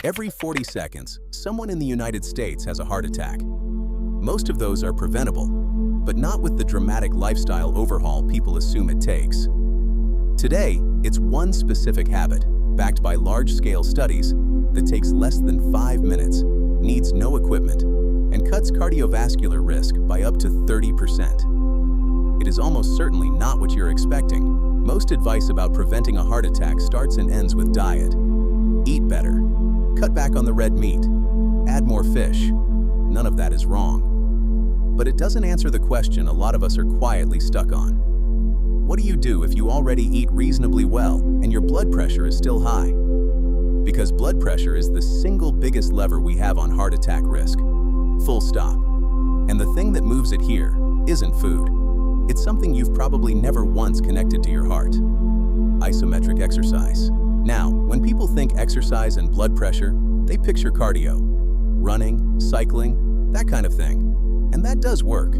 Every 40 seconds, someone in the United States has a heart attack. Most of those are preventable, but not with the dramatic lifestyle overhaul people assume it takes. Today, it's one specific habit, backed by large-scale studies, that takes less than 5 minutes, needs no equipment, and cuts cardiovascular risk by up to 30%. It is almost certainly not what you're expecting. Most advice about preventing a heart attack starts and ends with diet. Eat better. Cut back on the red meat. Add more fish. None of that is wrong. But it doesn't answer the question a lot of us are quietly stuck on. What do you do if you already eat reasonably well and your blood pressure is still high? Because blood pressure is the single biggest lever we have on heart attack risk. Full stop. And the thing that moves it here isn't food. It's something you've probably never once connected to your heart. Isometric exercise. Now, when people think exercise and blood pressure, they picture cardio. Running, cycling, that kind of thing. And that does work.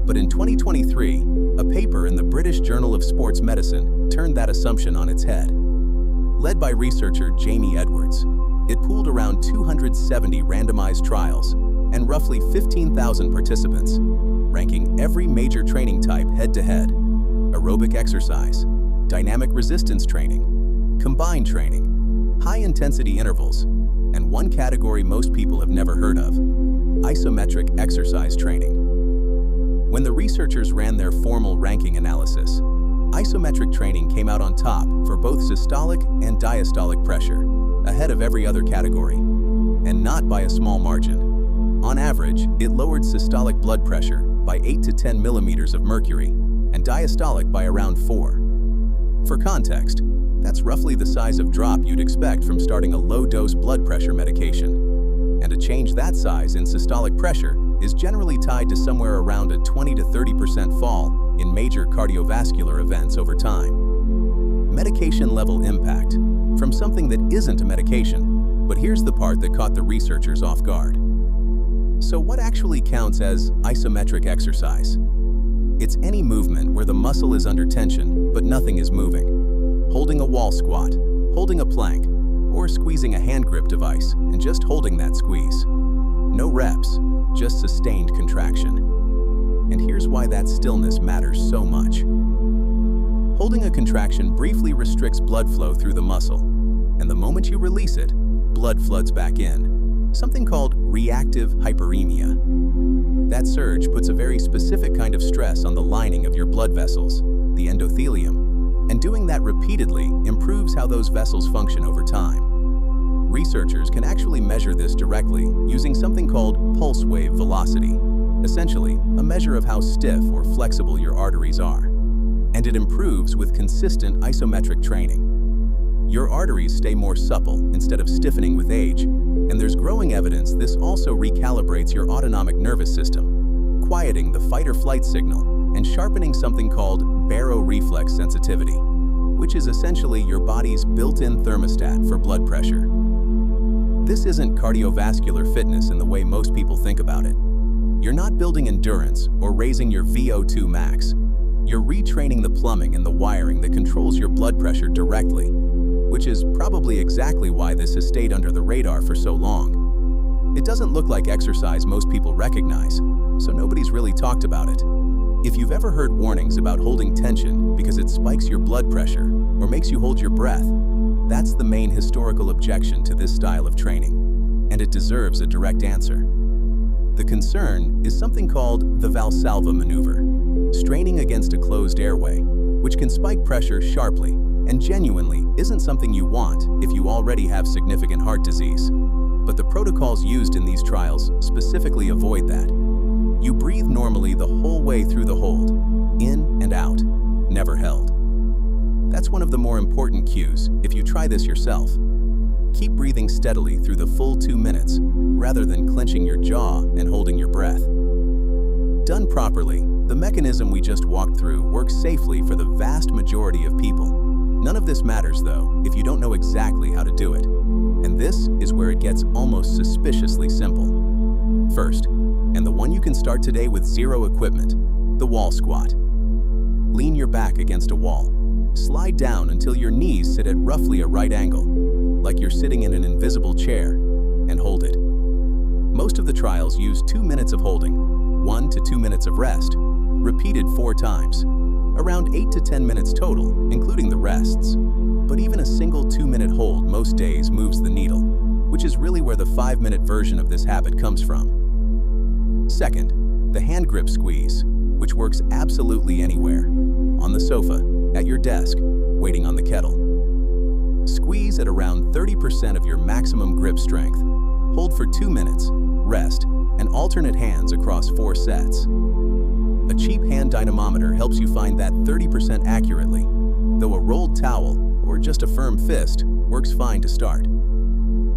But in 2023, a paper in the British Journal of Sports Medicine turned that assumption on its head. Led by researcher Jamie Edwards, it pooled around 270 randomized trials and roughly 15,000 participants, ranking every major training type head-to-head: aerobic exercise, dynamic resistance training, combined training, high-intensity intervals, and one category most people have never heard of: isometric exercise training. When the researchers ran their formal ranking analysis, isometric training came out on top for both systolic and diastolic pressure, ahead of every other category, and not by a small margin. On average, it lowered systolic blood pressure by 8 to 10 millimeters of mercury, and diastolic by around 4. For context, that's roughly the size of drop you'd expect from starting a low-dose blood pressure medication. And a change that size in systolic pressure is generally tied to somewhere around a 20 to 30% fall in major cardiovascular events over time. Medication-level impact from something that isn't a medication, but here's the part that caught the researchers off guard. So what actually counts as isometric exercise? It's any movement where the muscle is under tension, but nothing is moving. Holding a wall squat, holding a plank, or squeezing a hand grip device and just holding that squeeze. No reps, just sustained contraction. And here's why that stillness matters so much. Holding a contraction briefly restricts blood flow through the muscle, and the moment you release it, blood floods back in, something called reactive hyperemia. That surge puts a very specific kind of stress on the lining of your blood vessels, the endothelium, and doing that repeatedly improves how those vessels function over time. Researchers can actually measure this directly using something called pulse wave velocity, essentially a measure of how stiff or flexible your arteries are. And it improves with consistent isometric training. Your arteries stay more supple instead of stiffening with age, and there's growing evidence this also recalibrates your autonomic nervous system, quieting the fight-or-flight signal and sharpening something called baroreflex sensitivity, which is essentially your body's built-in thermostat for blood pressure. This isn't cardiovascular fitness in the way most people think about it. You're not building endurance or raising your VO2 max. You're retraining the plumbing and the wiring that controls your blood pressure directly, which is probably exactly why this has stayed under the radar for so long. It doesn't look like exercise most people recognize, so nobody's really talked about it. If you've ever heard warnings about holding tension because it spikes your blood pressure or makes you hold your breath, that's the main historical objection to this style of training, and it deserves a direct answer. The concern is something called the Valsalva maneuver, straining against a closed airway, which can spike pressure sharply and genuinely isn't something you want if you already have significant heart disease. But the protocols used in these trials specifically avoid that. You breathe normally the whole way through the hold, in and out, never held. That's one of the more important cues if you try this yourself. Keep breathing steadily through the full 2 minutes, rather than clenching your jaw and holding your breath. Done properly, the mechanism we just walked through works safely for the vast majority of people. None of this matters, though, if you don't know exactly how to do it. And this is where it gets almost suspiciously simple. First, and the one you can start today with zero equipment, the wall squat. Lean your back against a wall. Slide down until your knees sit at roughly a right angle, like you're sitting in an invisible chair, and hold it. Most of the trials use 2 minutes of holding, 1 to 2 minutes of rest, repeated 4 times, around 8 to 10 minutes total, including the rests. But even a single 2-minute hold most days moves the needle, which is really where the 5-minute version of this habit comes from. Second, the hand grip squeeze, which works absolutely anywhere. On the sofa, at your desk, waiting on the kettle. Squeeze at around 30% of your maximum grip strength. Hold for 2 minutes, rest, and alternate hands across 4 sets. A cheap hand dynamometer helps you find that 30% accurately, though a rolled towel or just a firm fist works fine to start.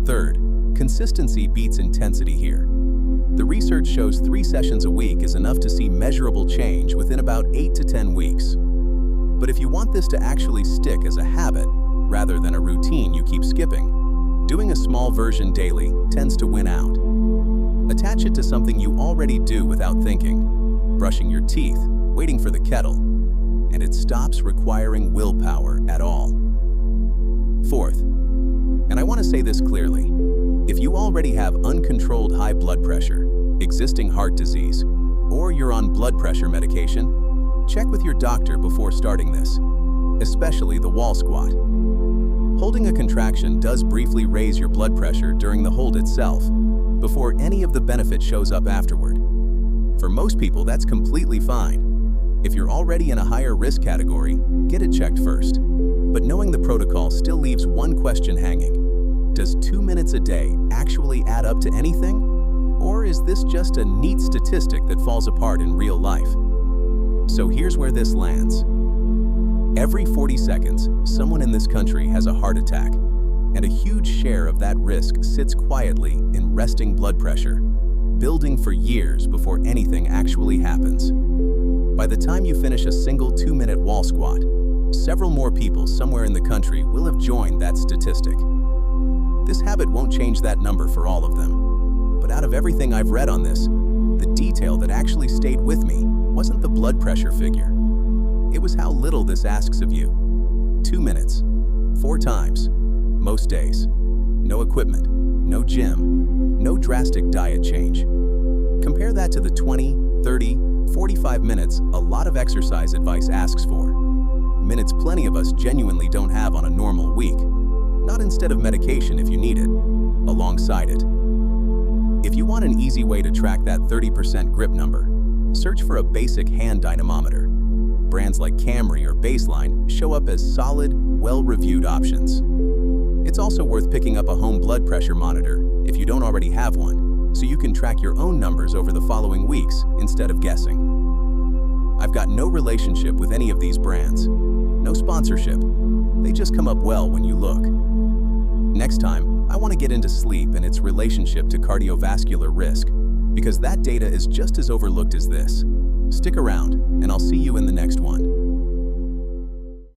Third, consistency beats intensity here. The research shows 3 sessions a week is enough to see measurable change within about 8 to 10 weeks. But if you want this to actually stick as a habit, rather than a routine you keep skipping, doing a small version daily tends to win out. Attach it to something you already do without thinking, brushing your teeth, waiting for the kettle, and it stops requiring willpower at all. Fourth, and I want to say this clearly, if you already have uncontrolled high blood pressure, existing heart disease, or you're on blood pressure medication, check with your doctor before starting this, especially the wall squat. Holding a contraction does briefly raise your blood pressure during the hold itself, before any of the benefit shows up afterward. For most people, that's completely fine. If you're already in a higher risk category, get it checked first. But knowing the protocol still leaves one question hanging. Does 2 minutes a day actually add up to anything? Or is this just a neat statistic that falls apart in real life? So here's where this lands. Every 40 seconds, someone in this country has a heart attack, and a huge share of that risk sits quietly in resting blood pressure, building for years before anything actually happens. By the time you finish a single 2-minute wall squat, several more people somewhere in the country will have joined that statistic. This habit won't change that number for all of them. But out of everything I've read on this, the detail that actually stayed with me wasn't the blood pressure figure. It was how little this asks of you. 2 minutes, 4 times, most days. No equipment, no gym, no drastic diet change. Compare that to the 20, 30, 45 minutes a lot of exercise advice asks for. Minutes plenty of us genuinely don't have on a normal week. Not instead of medication if you need it, alongside it. If you want an easy way to track that 30% grip number, search for a basic hand dynamometer. Brands like Camry or Baseline show up as solid, well-reviewed options. It's also worth picking up a home blood pressure monitor if you don't already have one, so you can track your own numbers over the following weeks instead of guessing. I've got no relationship with any of these brands. No sponsorship. They just come up well when you look. Next time, I want to get into sleep and its relationship to cardiovascular risk, because that data is just as overlooked as this. Stick around, and I'll see you in the next one.